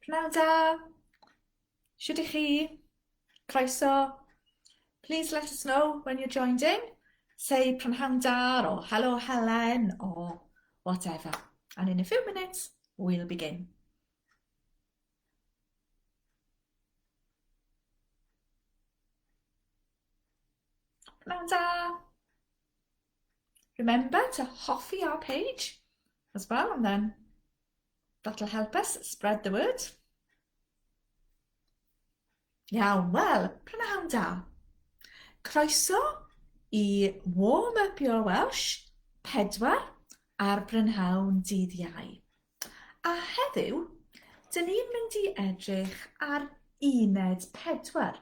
Pnawn da. Shwt 'ych chi? Croeso. Please let us know when you're joined in. Say prynhawn da or hello Helen or whatever. And in a few minutes, we'll begin. Pnawn da. Remember to hoffi our page as well, and then that'll help us spread the word. Iawn, wel, prynhawn da. Croeso I Warm Up Your Welsh 4 ar brynhawn dydd Iau. A heddiw, dyn ni'n mynd I edrych ar uned 4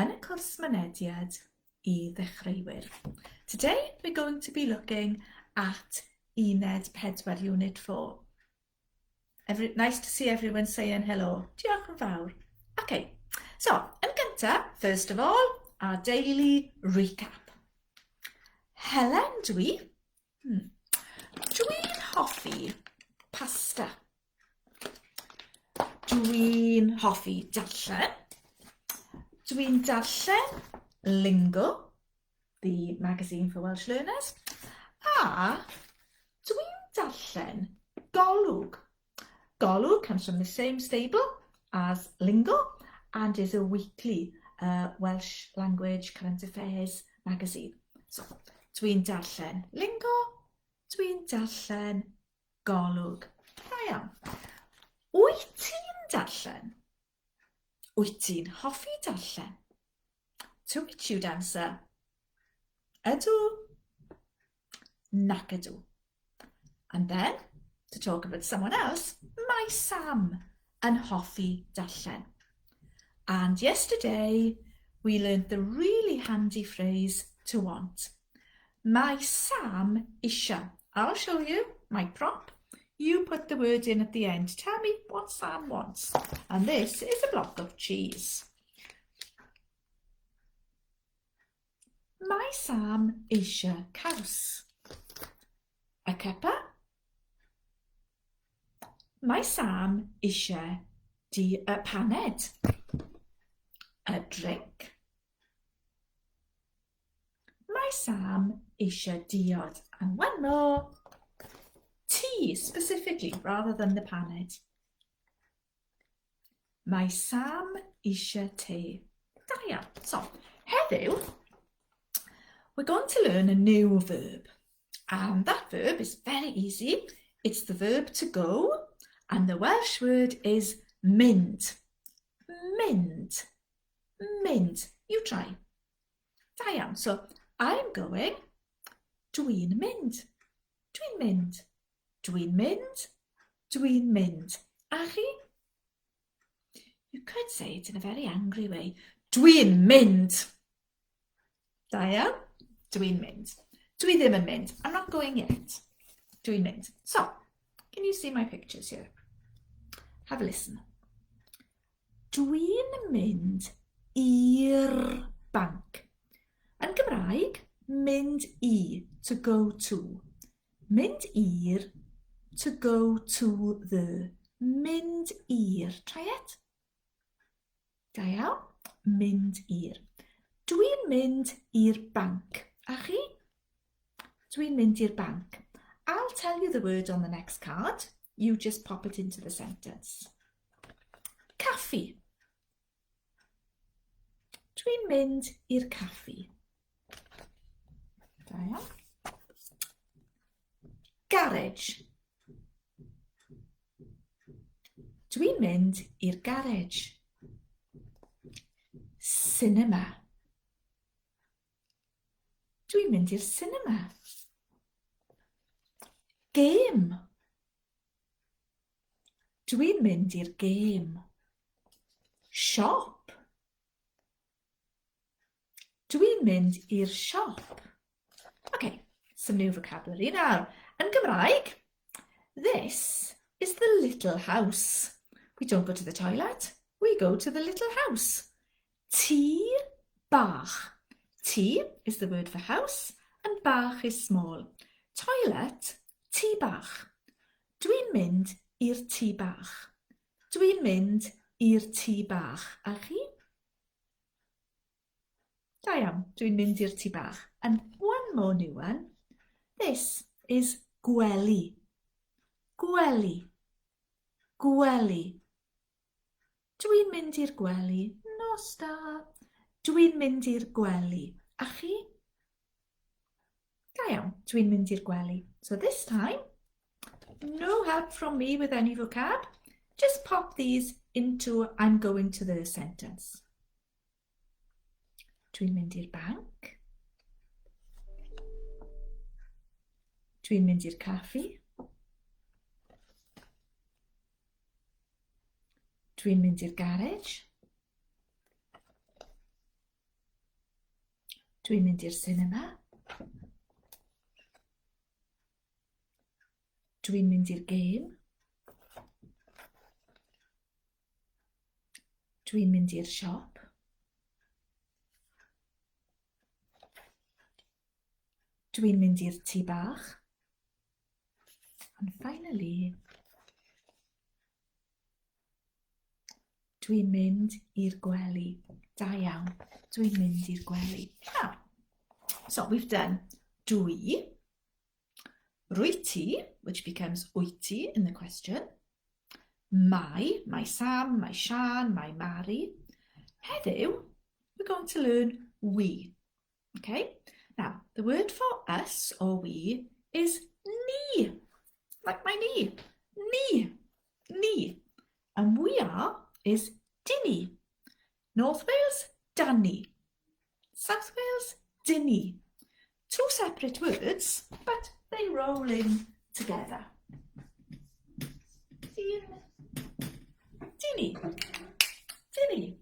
yn y cwrs mynediad I ddechreuwyr. Today we're going to be looking at uned 4, unit 4. Nice to see everyone saying hello. Diolch yn fawr. Okay, so yn gyntaf, first of all, our daily recap. Helen dwi. Dwi'n hoffi pasta. Dwi'n hoffi darllen. Dwi'n darllen Lingo, the magazine for Welsh learners. A dwi'n darllen Golwg. Golwg comes from the same stable as Lingo and is a weekly Welsh language current affairs magazine. So, dwi'n darllen Lingo, dwi'n darllen Golwg. Da iawn. Wyt ti'n darllen? Wyt ti'n hoffi darllen? To which you'd answer, ydw, nac ydw. And then, to talk about someone else, my Sam yn hoffi darllen. And yesterday, we learned the really handy phrase to want. My Sam isio. I'll show you my prop. You put the word in at the end. Tell me what Sam wants. And this is a block of cheese. My Sam isio caws. A cuppa. My Sam isio paned. A drink. My Sam isio diod. And one more. Tea, specifically, rather than the paned. My Sam isio tea. Da iawn. So, heddiw, we're going to learn a new verb. And that verb is very easy. It's the verb to go. And the Welsh word is mynd. Mynd. Mynd. You try. Da iawn. So, I'm going. Dwi'n mynd. Dwi'n mynd. Dwi'n mynd. Dwi'n mynd. A chi? You could say it in a very angry way. Dwi'n mynd. Da iawn. Dwi'n mynd. Dwi ddim yn mynd. I'm not going yet. Dwi'n mynd. So, can you see my pictures here? Have a listen. Dwi'n mynd i'r banc. Yn Gymraeg, mynd I, to go to. Mynd i'r, to go to the. Mynd i'r. Try it. Da iawn. Mynd i'r. Dwi'n mynd i'r banc. A chi? Dwi'n mynd i'r banc. I'll tell you the word on the next card. You just pop it into the sentence. Caffi. Dwi'n mynd i'r caffi. Da iawn. Garage. Dwi'n mynd i'r garage. Cinema. Dwi'n mynd i'r cinema. Game. Dwi'n mynd i'r game. Shop. Dwi'n mynd i'r shop. Okay, some new vocabulary now. Yn Gymraeg, this is the little house. We don't go to the toilet, we go to the little house. Tŷ bach. Tŷ is the word for house, and bach is small. Toilet, tŷ bach. Dwi'n mynd i'r tŷ bach. Dwi'n mynd i'r tŷ bach. A chi? Da iawn, dwi'n mynd i'r tŷ bach. And one more new one. This is gwely. Gwely. Gwely. Dwi'n mynd i'r gwely. No star. Dwi'n mynd i'r gwely. A chi? Da iawn, dwi'n mynd i'r gwely. So this time, no help from me with any vocab. Just pop these into I'm going to the sentence. Dwi'n mynd i'r banc. Dwi'n mynd i'r caffi. Dwi'n mynd i'r garage. Dwi'n mynd i'r cinema. Dwi'n mynd i'r gêm. Dwi'n mynd i'r siop. Dwi'n mynd i'r tŷ bach. And finally, dwi'n mynd i'r gwely. Da iawn, dwi'n mynd i'r gwely. Now, so we've done dwi, rwyt ti, which becomes wyt ti in the question, my Sam, my Sian, my Mari. Heddiw, we're going to learn we. Okay? Now, the word for us or we is ni. Like my knee. Ni. Ni. And we are is dinny. North Wales, danny. South Wales, dinny. Two separate words, but they roll in together. Dinny. Dinny.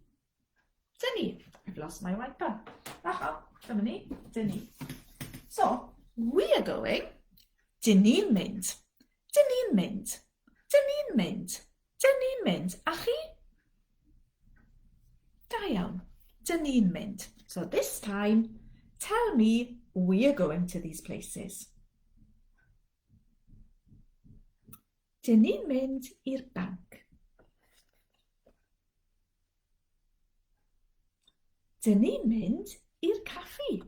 Dinny. I've lost my wiper. Aha, come on, dinny. So, we are going dyn ni'n mynd. Dyn ni'n mynd. Dyn ni'n mynd. Dyn ni'n mynd. A chi? Da iawn. Dyn ni'n mynd. So this time, tell me we are going to these places. Dyn ni'n mynd i'r banc. Dyn ni'n mynd i'r caffi.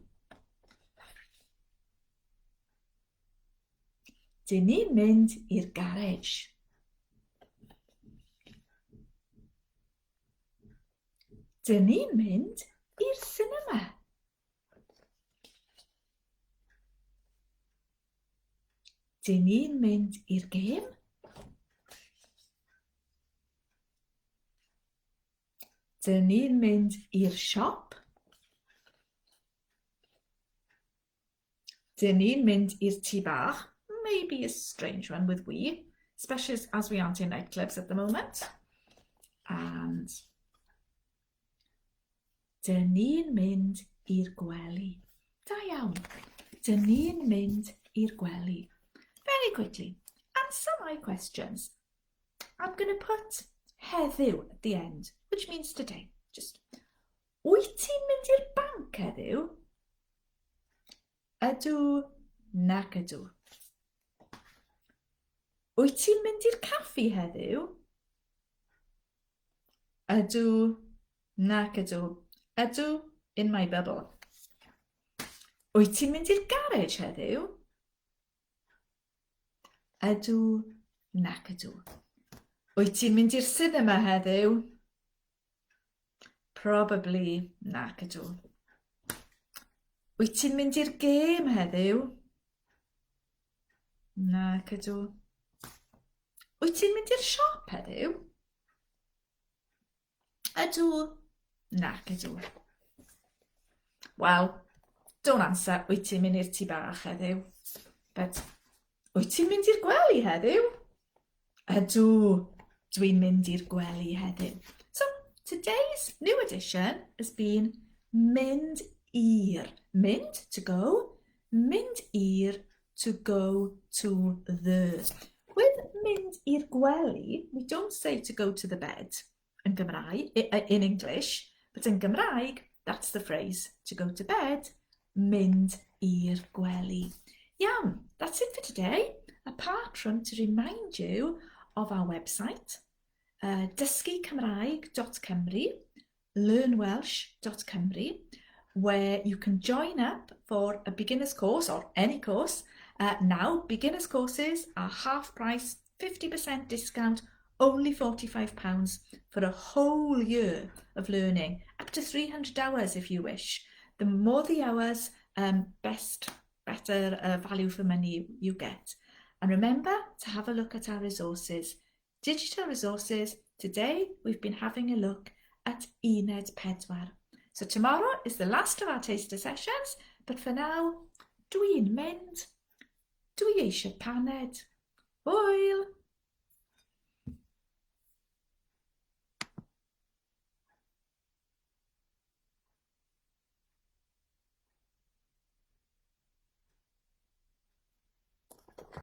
Dyn ni'n mynd i'r garage. Dyn ni'n mynd i'r cinema. Dyn ni'n mynd i'r gêm. Dyn ni'n mynd i'r siop. Dyn ni'n mynd i'r tŷ bach. Maybe a strange one with we, especially as we aren't in nightclubs at the moment. And dyn ni'n mynd i'r gwely. Da iawn. Dyn ni'n mynd i'r gwely. Very quickly, answer my questions. I'm going to put heddiw at the end, which means today. Just, wyt ti'n mynd i'r banc heddiw? Ydw, nac ydw. Wyt ti'n mynd i'r caffi heddiw? Ydw, nac ydw. Ydw, in my bubble. Wyt ti'n mynd i'r garage heddiw? Ydw, nac ydw. Wyt ti'n mynd i'r cinema heddiw? Probably nac ydw. Wyt ti'n mynd i'r gêm heddiw? Nac ydw. Wyt ti'n mynd i'r siop heddiw? Ydw, nac ydw. Well, don't answer wyt ti'n mynd i'r tŷ bach heddiw. But, wyt ti'n mynd i'r gwely heddiw? Ydw, dwi'n mynd i'r gwely heddiw. So, today's new addition has been mynd i'r. Mynd, to go. Mynd i'r, to go to the. With mynd i'r gwely, we don't say to go to the bed in Gymraeg, in English, but in Gymraeg, that's the phrase, to go to bed, mynd i'r gwely. Iawn, that's it for today, apart from to remind you of our website, dysgucymraeg.cymru, learnwelsh.cymru, where you can join up for a beginner's course or any course. Now, beginner's courses are half price, 50% discount, only £45 for a whole year of learning, up to 300 hours if you wish. The more the hours, better value for money you get. And remember to have a look at our resources. Digital resources. Today we've been having a look at Uned Pedwar. So tomorrow is the last of our taster sessions, but for now, dwi'n mynd, dwi eisiau paned. Hwyl!